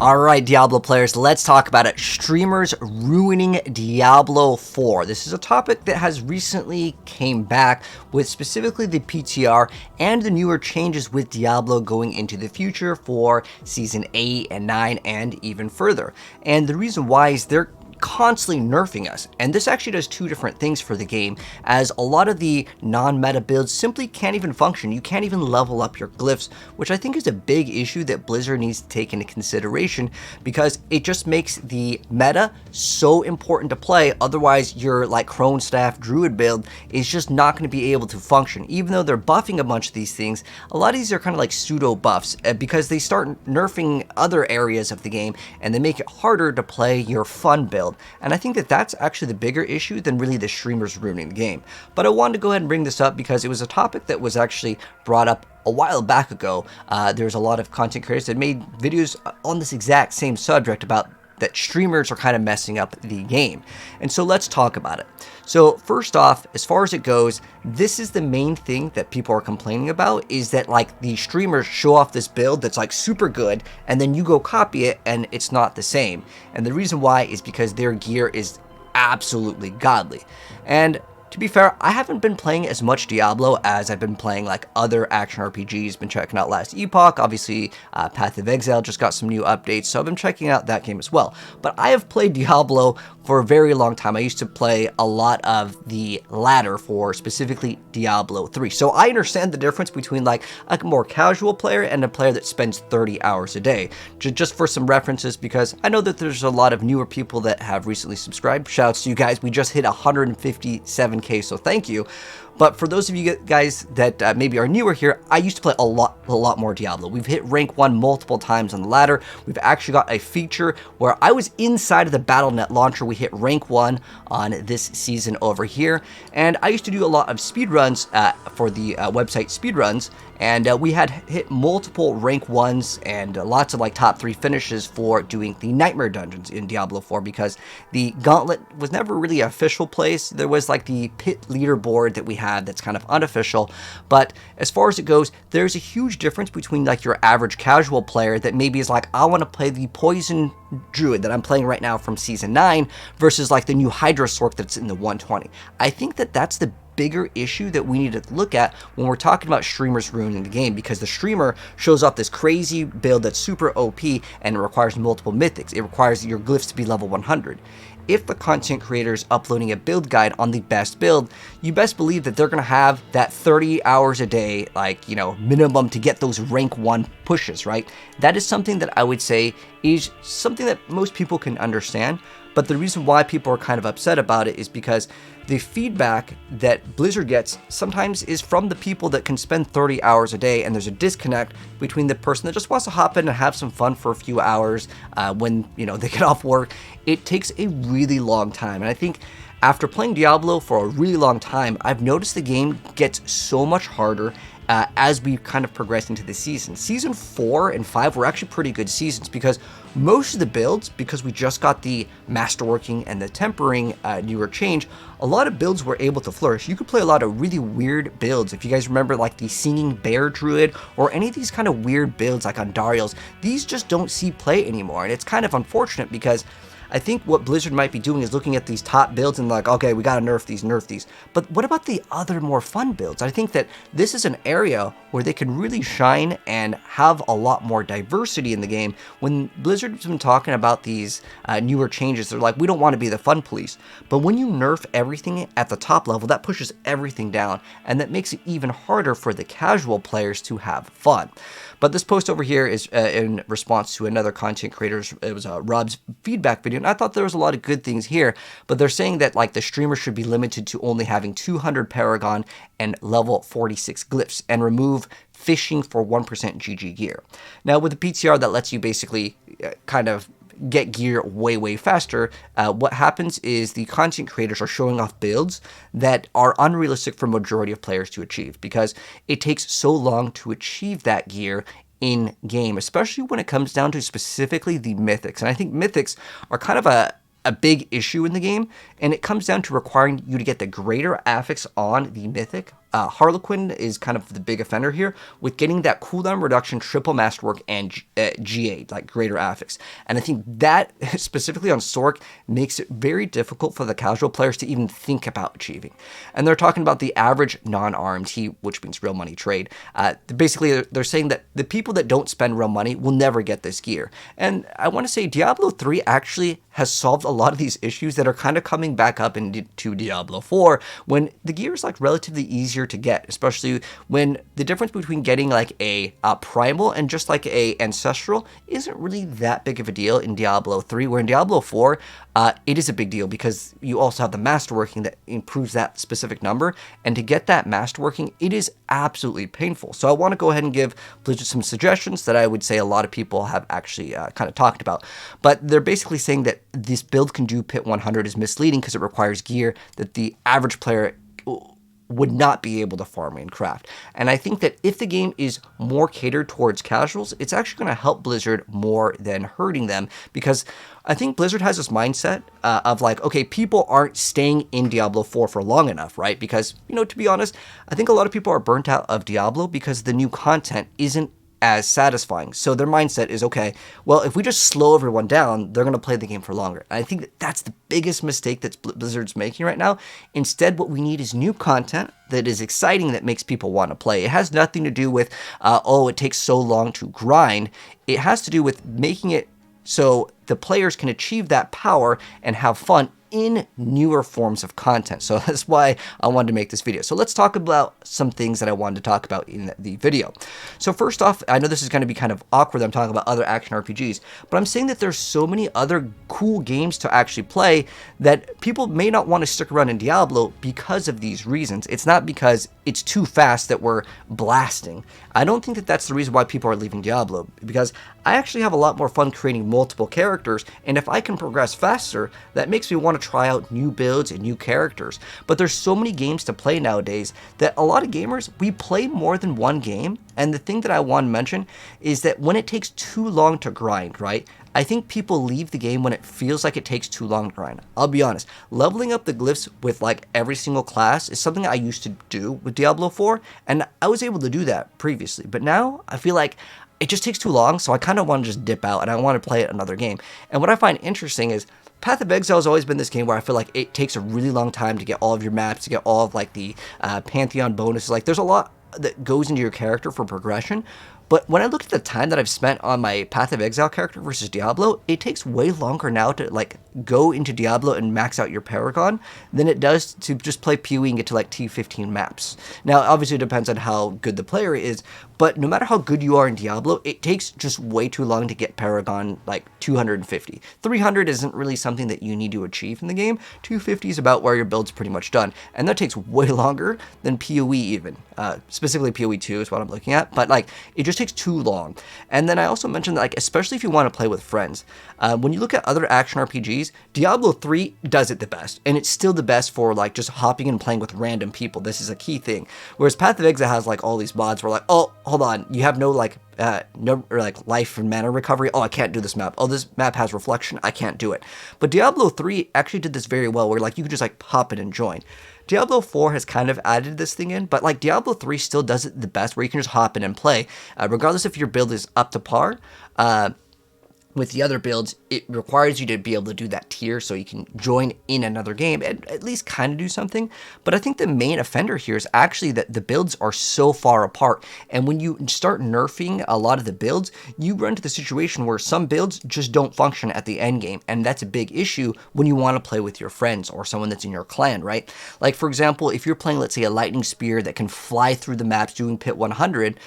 Alright, Diablo players, let's talk about it. Streamers ruining Diablo 4. This is a topic that has recently came back with specifically the PTR and the newer changes with Diablo going into the future for Season 8 and 9 and even further. And the reason why is they're constantly nerfing us, and this actually does two different things for the game, as a lot of the non-meta builds simply can't even function. You can't even level up your glyphs, which I think is a big issue that Blizzard needs to take into consideration, because it just makes the meta so important to play. Otherwise your like Crone Staff Druid build is just not going to be able to function. Even though they're buffing a bunch of these things, a lot of these are kind of like pseudo buffs because they start nerfing other areas of the game and they make it harder to play your fun build. And I think that that's actually the bigger issue than really the streamers ruining the game. But I wanted to go ahead and bring this up because it was a topic that was actually brought up a while back ago. There's a lot of content creators that made videos on this exact same subject about that streamers are kind of messing up the game. And so let's talk about it. So first off, as far as it goes, this is the main thing that people are complaining about, is that like the streamers show off this build that's like super good and then you go copy it and it's not the same. And the reason why is because their gear is absolutely godly. And to be fair, I haven't been playing as much Diablo as I've been playing like other action RPGs. Been checking out Last Epoch, obviously Path of Exile just got some new updates, so I've been checking out that game as well. But I have played Diablo for a very long time. I used to play a lot of the ladder for specifically Diablo 3. So I understand the difference between like a more casual player and a player that spends 30 hours a day. Just for some references, because I know that there's a lot of newer people that have recently subscribed. Shouts to you guys. We just hit 157K, so thank you. But for those of you guys that maybe are newer here, I used to play a lot more Diablo. We've hit rank 1 multiple times on the ladder. We've actually got a feature where I was inside of the Battle.net launcher. We hit rank 1 on this season over here. And I used to do a lot of speedruns for the website Speedruns. And we had hit multiple rank 1s and lots of like top 3 finishes for doing the Nightmare Dungeons in Diablo 4, because the Gauntlet was never really an official place. There was like the pit leaderboard that we had that's kind of unofficial. But as far as it goes, there's a huge difference between like your average casual player that maybe is like, I want to play the Poison Druid that I'm playing right now from Season 9 versus like the new Hydra Sork that's in the 120. I think that that's the bigger issue that we need to look at when we're talking about streamers ruining the game, because the streamer shows off this crazy build that's super OP and it requires multiple mythics. It requires your glyphs to be level 100. If the content creator is uploading a build guide on the best build, you best believe that they're going to have that 30 hours a day, like, you know, minimum to get those rank 1 pushes, right? That is something that I would say is something that most people can understand. But the reason why people are kind of upset about it is because the feedback that Blizzard gets sometimes is from the people that can spend 30 hours a day, and there's a disconnect between the person that just wants to hop in and have some fun for a few hours when, you know, they get off work. It takes a really long time. And I think after playing Diablo for a really long time, I've noticed the game gets so much harder as we kind of progress into the season. Season 4 and 5 were actually pretty good seasons, because most of the builds, because we just got the masterworking and the tempering newer change, a lot of builds were able to flourish. You could play a lot of really weird builds. If you guys remember like the Singing Bear Druid or any of these kind of weird builds like on Dariel's, these just don't see play anymore. And it's kind of unfortunate, because I think what Blizzard might be doing is looking at these top builds and like, okay, we gotta nerf these. But what about the other more fun builds? I think that this is an area where they can really shine and have a lot more diversity in the game. When Blizzard's been talking about these newer changes, they're like, we don't want to be the fun police. But when you nerf everything at the top level, that pushes everything down, and that makes it even harder for the casual players to have fun. But this post over here is in response to another content creator's, it was Rob's feedback video, and I thought there was a lot of good things here, but they're saying that like the streamer should be limited to only having 200 Paragon and level 46 glyphs, and remove fishing for 1% GG gear. Now with the PTR that lets you basically kind of get gear way faster, what happens is the content creators are showing off builds that are unrealistic for majority of players to achieve, because it takes so long to achieve that gear in game, especially when it comes down to specifically the mythics. And I think mythics are kind of a big issue in the game, and it comes down to requiring you to get the greater affix on the mythic Harlequin is kind of the big offender here with getting that cooldown reduction, triple masterwork, and GA, like greater affix. And I think that specifically on Sork makes it very difficult for the casual players to even think about achieving. And they're talking about the average non-armed heat, which means real money trade. Basically, they're saying that the people that don't spend real money will never get this gear. And I want to say Diablo 3 actually has solved a lot of these issues that are kind of coming back up into Diablo 4 when the gear is like relatively easier to get, especially when the difference between getting like a primal and just like a ancestral isn't really that big of a deal in Diablo 3, where in Diablo 4 it is a big deal because you also have the masterworking that improves that specific number, and to get that masterworking, it is absolutely painful. So I want to go ahead and give Blizzard some suggestions that I would say a lot of people have actually kind of talked about, but they're basically saying that this build can do pit 100 is misleading because it requires gear that the average player would not be able to farm and craft. And I think that if the game is more catered towards casuals, it's actually going to help Blizzard more than hurting them, because I think Blizzard has this mindset of like, okay, people aren't staying in Diablo 4 for long enough, right? Because, you know, to be honest, I think a lot of people are burnt out of Diablo because the new content isn't as satisfying. So their mindset is, okay, well, if we just slow everyone down, they're going to play the game for longer. And I think that that's the biggest mistake that Blizzard's making right now. Instead, what we need is new content that is exciting, that makes people want to play. It has nothing to do with, oh, it takes so long to grind. It has to do with making it so the players can achieve that power and have fun in newer forms of content. So that's why I wanted to make this video. So let's talk about some things that I wanted to talk about in the video. So first off, I know this is going to be kind of awkward that I'm talking about other action RPGs, but I'm saying that there's so many other cool games to actually play that people may not want to stick around in Diablo because of these reasons. It's not because it's too fast that we're blasting. I don't think that that's the reason why people are leaving Diablo, because I actually have a lot more fun creating multiple characters, and if I can progress faster, that makes me want to try out new builds and new characters. But there's so many games to play nowadays that a lot of gamers, we play more than one game, and the thing that I want to mention is that when it takes too long to grind, right? I think people leave the game when it feels like it takes too long to grind. I'll be honest, leveling up the glyphs with like every single class is something I used to do with Diablo 4, and I was able to do that previously. But now I feel like it just takes too long, so I kind of want to just dip out and I want to play another game. And what I find interesting is Path of Exile has always been this game where I feel like it takes a really long time to get all of your maps, to get all of like the Pantheon bonuses. Like there's a lot that goes into your character for progression. But when I look at the time that I've spent on my Path of Exile character versus Diablo, it takes way longer now to like go into Diablo and max out your Paragon than it does to just play PoE and get to like T15 maps. Now, obviously it depends on how good the player is, but no matter how good you are in Diablo, it takes just way too long to get Paragon like 250. 300 isn't really something that you need to achieve in the game. 250 is about where your build's pretty much done, and that takes way longer than PoE even. Specifically PoE 2 is what I'm looking at, but like it just takes too long. And then I also mentioned that, like, especially if you want to play with friends, when you look at other action RPGs, Diablo 3 does it the best, and it's still the best for like just hopping and playing with random people. This is a key thing. Whereas Path of Exile has like all these mods where like, oh, hold on, you have no like no or like life and mana recovery. Oh, I can't do this map. Oh, this map has reflection. I can't do it. But Diablo 3 actually did this very well, where like you could just like pop in and join. Diablo 4 has kind of added this thing in, but like Diablo 3 still does it the best, where you can just hop in and play, regardless if your build is up to par. With the other builds, it requires you to be able to do that tier so you can join in another game and at least kind of do something. But I think the main offender here is actually that the builds are so far apart. And when you start nerfing a lot of the builds, you run into the situation where some builds just don't function at the end game. And that's a big issue when you want to play with your friends or someone that's in your clan, right? Like, for example, if you're playing, let's say, a lightning spear that can fly through the maps doing pit 100,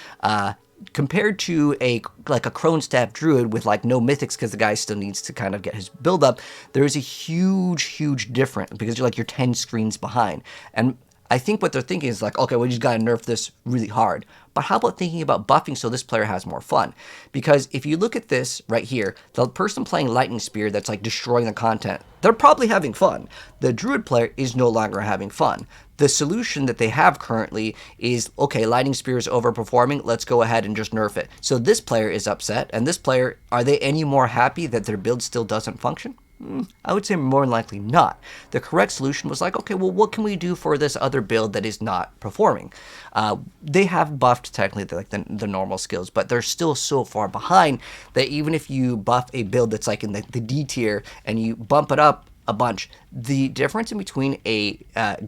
compared to a Kronstaff druid with like no mythics, because the guy still needs to kind of get his build up, there is a huge difference, because you're 10 screens behind. And I think what they're thinking is like, okay, we just gotta nerf this really hard. But how about thinking about buffing so this player has more fun? Because if you look at this right here, the person playing Lightning Spear that's like destroying the content, they're probably having fun. The Druid player is no longer having fun. The solution that they have currently is, okay, Lightning Spear is overperforming, let's go ahead and just nerf it. So this player is upset, and this player, are they any more happy that their build still doesn't function? I would say more than likely not. The correct solution was like, okay, well, what can we do for this other build that is not performing? They have buffed technically like the normal skills, but they're still so far behind that even if you buff a build that's like in the D tier and you bump it up a bunch, the difference in between a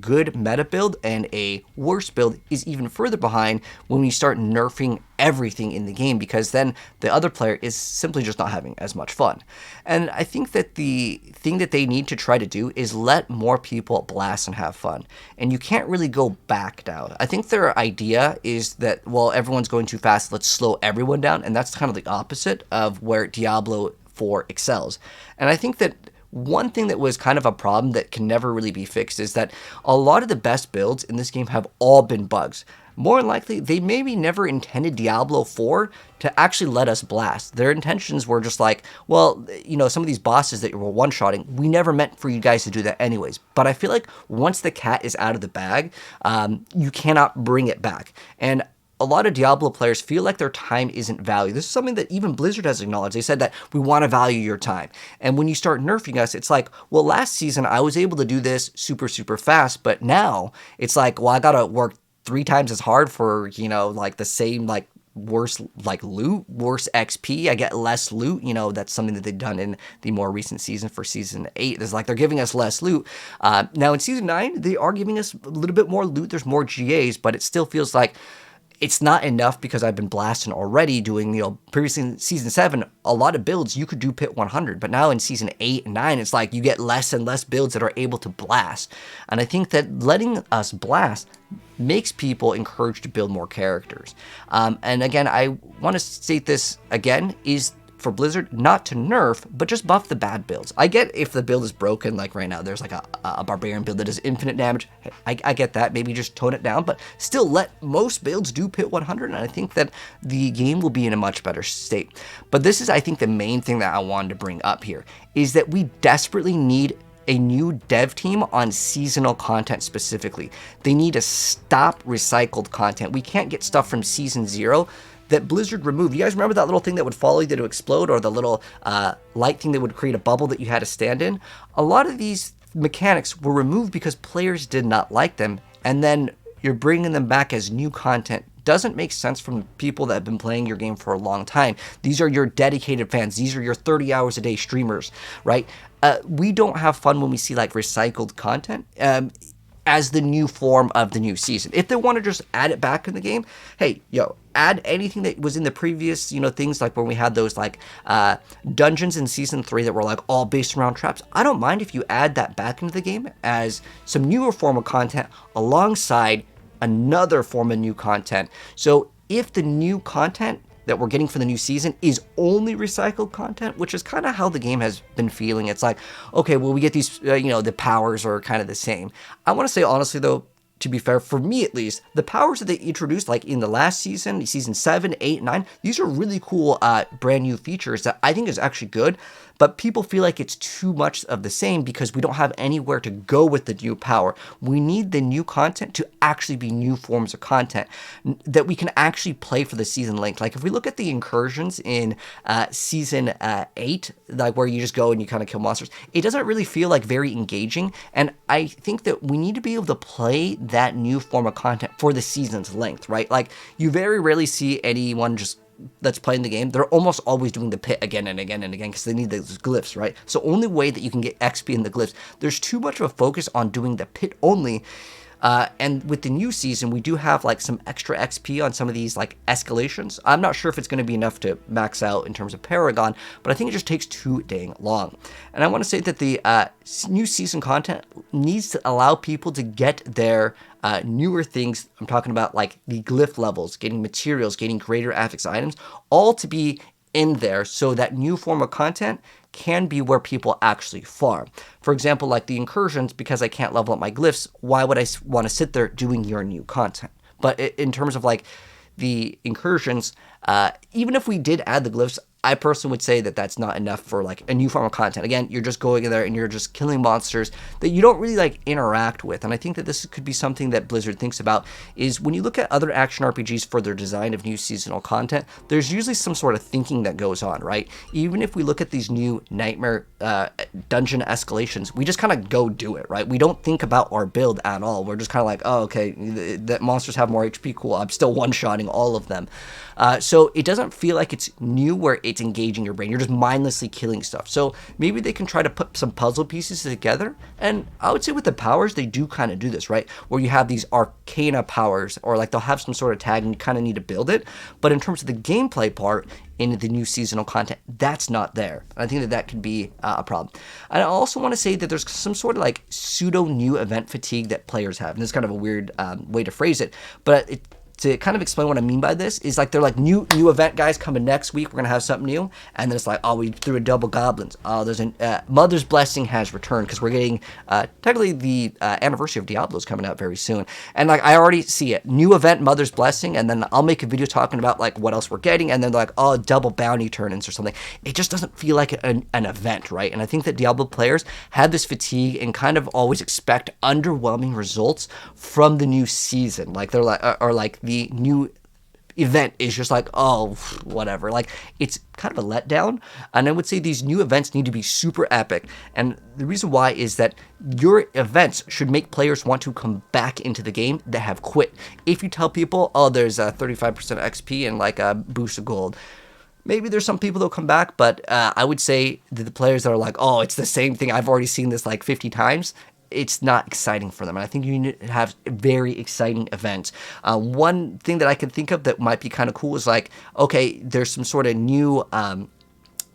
good meta build and a worse build is even further behind when we start nerfing everything in the game, because then the other player is simply just not having as much fun. And I think that the thing that they need to try to do is let more people blast and have fun. And you can't really go back now. I think their idea is that, well, everyone's going too fast, let's slow everyone down. And that's kind of the opposite of where Diablo 4 excels. And I think that one thing that was kind of a problem that can never really be fixed is that a lot of the best builds in this game have all been bugs. More than likely, they maybe never intended Diablo 4 to actually let us blast. Their intentions were just like, well, you know, some of these bosses that you were one-shotting, we never meant for you guys to do that anyways. But I feel like once the cat is out of the bag, you cannot bring it back. And a lot of Diablo players feel like their time isn't valued. This is something that even Blizzard has acknowledged. They said that we want to value your time. And when you start nerfing us, it's like, well, last season I was able to do this super, super fast, but now it's like, well, I got to work 3 times as hard for, you know, like the same, like, worse like loot, worse XP. I get less loot. You know, that's something that they've done in the more recent season for season 8. It's like they're giving us less loot. Now in season 9, they are giving us a little bit more loot. There's more GAs, but it still feels like it's not enough because I've been blasting already doing, you know, previously in season 7, a lot of builds you could do pit 100, but now in season 8 and 9, it's like you get less and less builds that are able to blast. And I think that letting us blast makes people encouraged to build more characters. And again, I want to state this again, is for Blizzard not to nerf, but just buff the bad builds. I get if the build is broken, like right now, there's like a barbarian build that does infinite damage. I get that. Maybe just tone it down, but still let most builds do pit 100, and I think that the game will be in a much better state. But this is, I think, the main thing that I wanted to bring up here, is that we desperately need a new dev team on seasonal content specifically. They need to stop recycled content. We can't get stuff from season 0 that Blizzard removed. You guys remember that little thing that would follow you to explode, or the little light thing that would create a bubble that you had to stand in? A lot of these mechanics were removed because players did not like them, and then you're bringing them back as new content. Doesn't make sense from people that have been playing your game for a long time. These are your dedicated fans. These are your 30 hours a day streamers, right? We don't have fun when we see like recycled content as the new form of the new season. If they want to just add it back in the game, hey, yo, add anything that was in the previous, you know, things like when we had those like dungeons in season 3 that were like all based around traps. I don't mind if you add that back into the game as some newer form of content alongside another form of new content. So if the new content that we're getting for the new season is only recycled content, which is kind of how the game has been feeling. It's like, okay, well, we get these, you know, the powers are kind of the same. I want to say, honestly, though, to be fair, for me at least, the powers that they introduced, like in the last season, season 7, 8, 9, these are really cool brand new features that I think is actually good. But people feel like it's too much of the same because we don't have anywhere to go with the new power. We need the new content to actually be new forms of content that we can actually play for the season length. Like if we look at the incursions in season 8, like where you just go and you kind of kill monsters, it doesn't really feel like very engaging. And I think that we need to be able to play that new form of content for the season's length, right? Like you very rarely see anyone just that's playing the game. They're almost always doing the pit again and again and again because they need those glyphs, right? So only way that you can get XP in the glyphs. There's too much of a focus on doing the pit only. And with the new season, we do have like some extra XP on some of these like escalations. I'm not sure if it's going to be enough to max out in terms of Paragon, but I think it just takes too dang long. And I want to say that the new season content needs to allow people to get their newer things. I'm talking about like the glyph levels, getting materials, getting greater affix items, all to be in there so that new form of content can be where people actually farm. For example, like the incursions, because I can't level up my glyphs, why would I want to sit there doing your new content? But in terms of like the incursions, even if we did add the glyphs, I personally would say that that's not enough for like a new form of content. Again, you're just going in there and you're just killing monsters that you don't really like interact with. And I think that this could be something that Blizzard thinks about, is when you look at other action RPGs for their design of new seasonal content, there's usually some sort of thinking that goes on, right? Even if we look at these new Nightmare dungeon escalations, we just kind of go do it, right? We don't think about our build at all. We're just kind of like, oh, okay, that monsters have more HP, cool, I'm still one-shotting all of them. So it doesn't feel like it's new where it's engaging your brain. You're just mindlessly killing stuff. So maybe they can try to put some puzzle pieces together. And I would say with the powers, they do kind of do this, right? Where you have these arcana powers, or like they'll have some sort of tag and you kind of need to build it. But in terms of the gameplay part, in the new seasonal content, that's not there. I think that that could be a problem. And I also want to say that there's some sort of like pseudo new event fatigue that players have. And this is kind of a weird way to phrase it, but to kind of explain what I mean by this is like they're like new event, guys, coming next week, we're gonna have something new, and then it's like, oh, we threw a double goblins, oh, there's a Mother's Blessing has returned, because we're getting technically the anniversary of Diablo is coming out very soon, and like I already see it, new event, Mother's Blessing, and then I'll make a video talking about like what else we're getting, and then they're like, oh, double bounty turn-ins or something. It just doesn't feel like an event, right? And I think that Diablo players have this fatigue and kind of always expect underwhelming results from the new season, like they're like, or like the new event is just like, oh, whatever. Like, it's kind of a letdown. And I would say these new events need to be super epic. And the reason why is that your events should make players want to come back into the game that have quit. If you tell people, oh, there's a 35% XP and like a boost of gold, maybe there's some people that'll come back, but I would say that the players that are like, oh, it's the same thing, I've already seen this like 50 times, it's not exciting for them. And I think you need to have very exciting events. One thing that I can think of that might be kind of cool is like, okay, there's some sort of new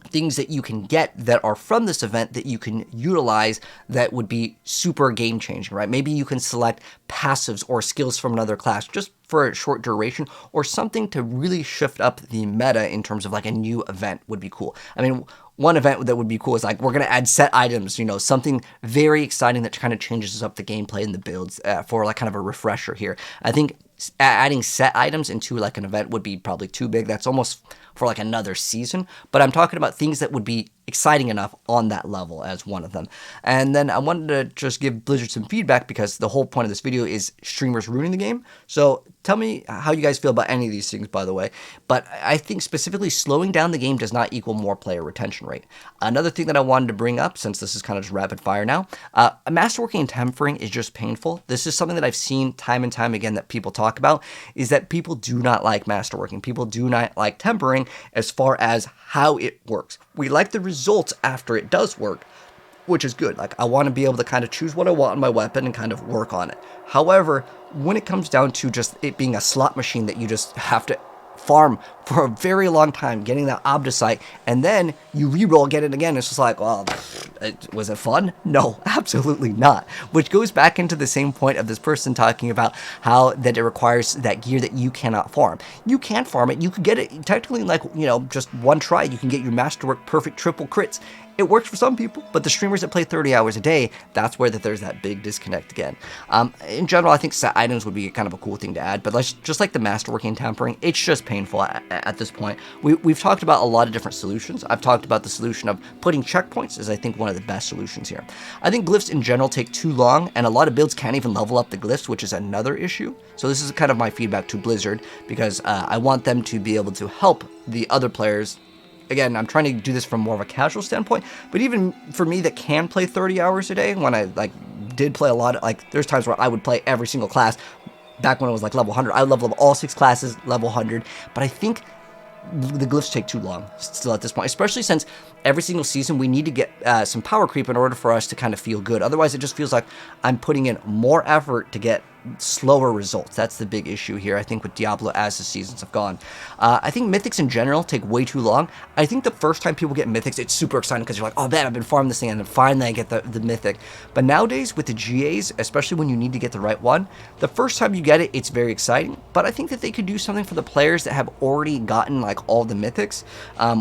things that you can get that are from this event that you can utilize that would be super game changing, right? Maybe you can select passives or skills from another class just for a short duration, or something to really shift up the meta in terms of like a new event would be cool. I mean, one event that would be cool is like, we're going to add set items, you know, something very exciting that kind of changes up the gameplay and the builds for like kind of a refresher here. I think adding set items into like an event would be probably too big. That's almost for like another season, but I'm talking about things that would be exciting enough on that level as one of them. And then I wanted to just give Blizzard some feedback, because the whole point of this video is streamers ruining the game. So tell me how you guys feel about any of these things, by the way. But I think specifically slowing down the game does not equal more player retention rate. Another thing that I wanted to bring up, since this is kind of just rapid fire now, masterworking and tempering is just painful. This is something that I've seen time and time again that people talk about, is that people do not like masterworking. People do not like tempering as far as how it works. We like the results after it does work, which is good. Like, I want to be able to kind of choose what I want in my weapon and kind of work on it. However, when it comes down to just it being a slot machine that you just have to farm for a very long time, getting that Obdicite, and then you reroll, get it again, it's just like, well, was it fun? No, absolutely not. Which goes back into the same point of this person talking about how that it requires that gear that you cannot farm. You can farm it, you could get it technically like, you know, just one try, you can get your Masterwork perfect triple crits. It works for some people, but the streamers that play 30 hours a day, that's where there's that big disconnect again. In general, I think set items would be kind of a cool thing to add, but just like the masterworking and tampering, it's just painful at this point. We've talked about a lot of different solutions. I've talked about the solution of putting checkpoints as I think one of the best solutions here. I think glyphs in general take too long, and a lot of builds can't even level up the glyphs, which is another issue. So this is kind of my feedback to Blizzard, because I want them to be able to help the other players. Again, I'm trying to do this from more of a casual standpoint, but even for me that can play 30 hours a day, when I did play a lot of, there's times where I would play every single class back when I was like level 100. I would level up all 6 classes, level 100, but I think the glyphs take too long still at this point, especially since every single season we need to get some power creep in order for us to kind of feel good. Otherwise, it just feels like I'm putting in more effort to get slower results. That's the big issue here, I think, with Diablo as the seasons have gone. I think Mythics in general take way too long. I think the first time people get Mythics, it's super exciting because you're like, oh man, I've been farming this thing, and then finally I get the Mythic. But nowadays, with the GAs, especially when you need to get the right one, the first time you get it, it's very exciting. But I think that they could do something for the players that have already gotten like all the Mythics,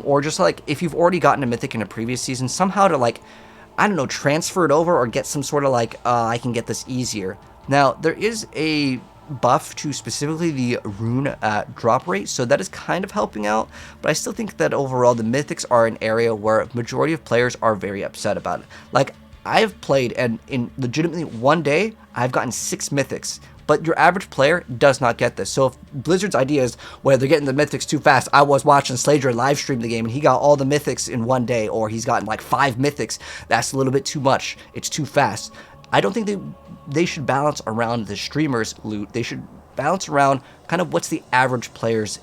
or just like if you've already gotten a Mythic in a previous season, somehow to like, I don't know, transfer it over or get some sort of like, I can get this easier. Now, there is a buff to specifically the rune drop rate, so that is kind of helping out, but I still think that overall the Mythics are an area where majority of players are very upset about it. Like, I've played, and in legitimately one day, I've gotten 6 Mythics. But your average player does not get this. So if Blizzard's idea is, well, they're getting the Mythics too fast. I was watching Slaydrabusiness live stream the game, and he got all the Mythics in one day, or he's gotten like 5 Mythics. That's a little bit too much. It's too fast. I don't think they should balance around the streamers' loot. They should balance around kind of what's the average player's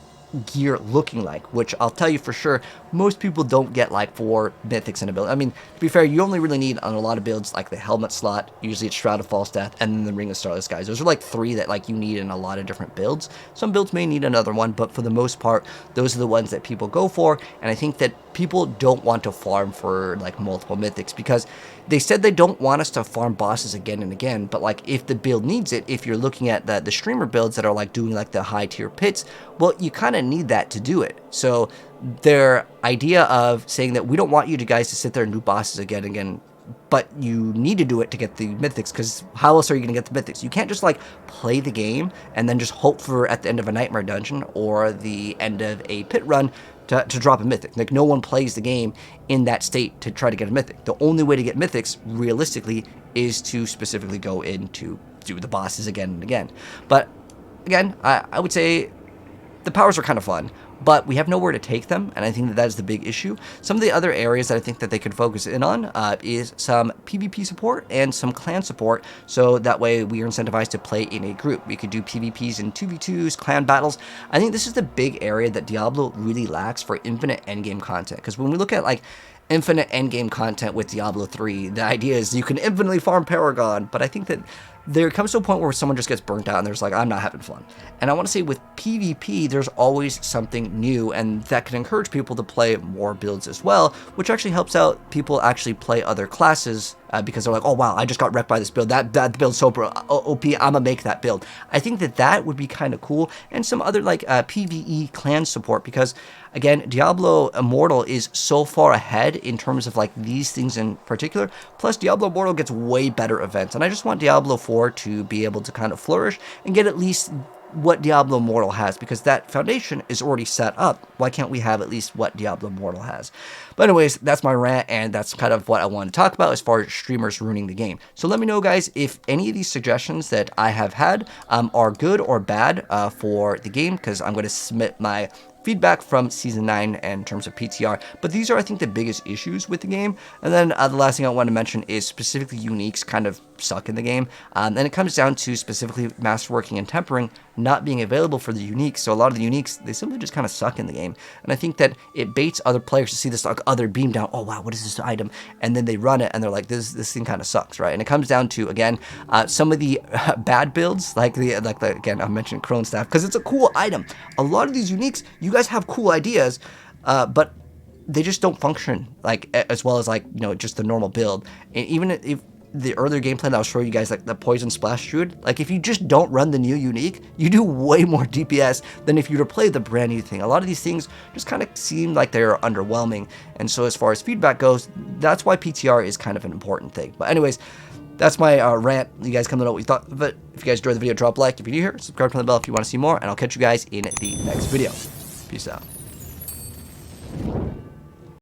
gear looking like, which I'll tell you for sure, most people don't get like 4 Mythics in a build. I mean, to be fair, you only really need on a lot of builds like the helmet slot, usually it's Shroud of False Death, and then the Ring of Starless Skies. Those are like 3 that like you need in a lot of different builds. Some builds may need another one, but for the most part, those are the ones that people go for, and I think that people don't want to farm for like multiple Mythics because they said they don't want us to farm bosses again and again, but like if the build needs it, if you're looking at the streamer builds that are like doing like the high tier pits, well, you kind of need that to do it. So their idea of saying that we don't want you guys to sit there and do bosses again and again, but you need to do it to get the Mythics, because how else are you going to get the Mythics? You can't just like play the game and then just hope for at the end of a Nightmare dungeon or the end of a pit run to drop a Mythic. Like, no one plays the game in that state to try to get a Mythic. The only way to get Mythics, realistically, is to specifically go in to do the bosses again and again. But, again, I would say the powers are kind of fun, but we have nowhere to take them, and I think that is the big issue. Some of the other areas that I think that they could focus in on is some PvP support and some clan support, so that way we are incentivized to play in a group. We could do PvPs and 2v2s, clan battles. I think this is the big area that Diablo really lacks for infinite endgame content, because when we look at like infinite endgame content with Diablo 3, the idea is you can infinitely farm Paragon, but I think that there comes to a point where someone just gets burnt out and there's like, I'm not having fun. And I want to say with PvP, there's always something new, and that can encourage people to play more builds as well, which actually helps out people actually play other classes because they're like, oh wow, I just got wrecked by this build. That build's so OP, I'm gonna make that build. I think that that would be kind of cool, and some other like PvE clan support, because again, Diablo Immortal is so far ahead in terms of like these things in particular. Plus, Diablo Immortal gets way better events, and I just want Diablo 4 to be able to kind of flourish and get at least what Diablo Immortal has, because that foundation is already set up. Why can't we have at least what Diablo Immortal has? But anyways, that's my rant, and that's kind of what I want to talk about as far as streamers ruining the game. So let me know, guys, if any of these suggestions that I have had are good or bad for the game, because I'm going to submit my feedback from Season 9 in terms of PTR, but these are, I think, the biggest issues with the game. And then the last thing I want to mention is specifically uniques kind of suck in the game, and it comes down to specifically masterworking and tempering not being available for the uniques. So a lot of the uniques, they simply just kind of suck in the game, and I think that it baits other players to see this like other beam down, oh wow, what is this item, and then they run it and they're like, this thing kind of sucks, right? And it comes down to, again, some of the bad builds, like the again, I mentioned Crone Staff because it's a cool item. A lot of these uniques, you guys have cool ideas, but they just don't function like as well as like, you know, just the normal build. And even if the earlier gameplay that I was showing you guys, like the Poison Splash Druid, like if you just don't run the new unique, you do way more DPS than if you were to play the brand new thing. A lot of these things just kind of seem like they're underwhelming, and so as far as feedback goes, that's why PTR is kind of an important thing. But anyways, that's my rant. You guys come to know what you thought of it. If you guys enjoyed the video, drop a like. If you're new here, subscribe to the bell if you want to see more, and I'll catch you guys in the next video. Peace out.